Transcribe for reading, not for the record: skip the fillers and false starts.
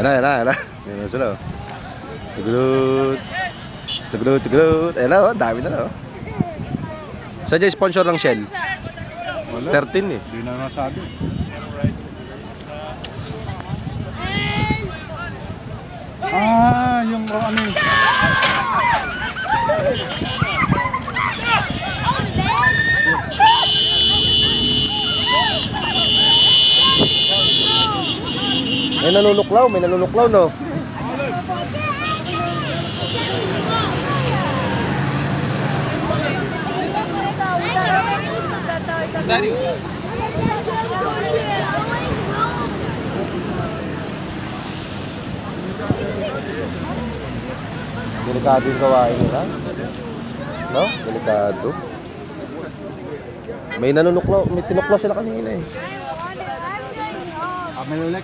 Ayan na sila, oh. Tugulut. Tugulut. Ayan na, oh. Dami na, oh. Saan dyan sponsor ng Shell? 13 eh. Hindi na nasabi. Yung ano yun. May nanunuklaw, no? Delikado yung gawain nila. No? Delikado. May tinuklaw sila kanina eh. May ulit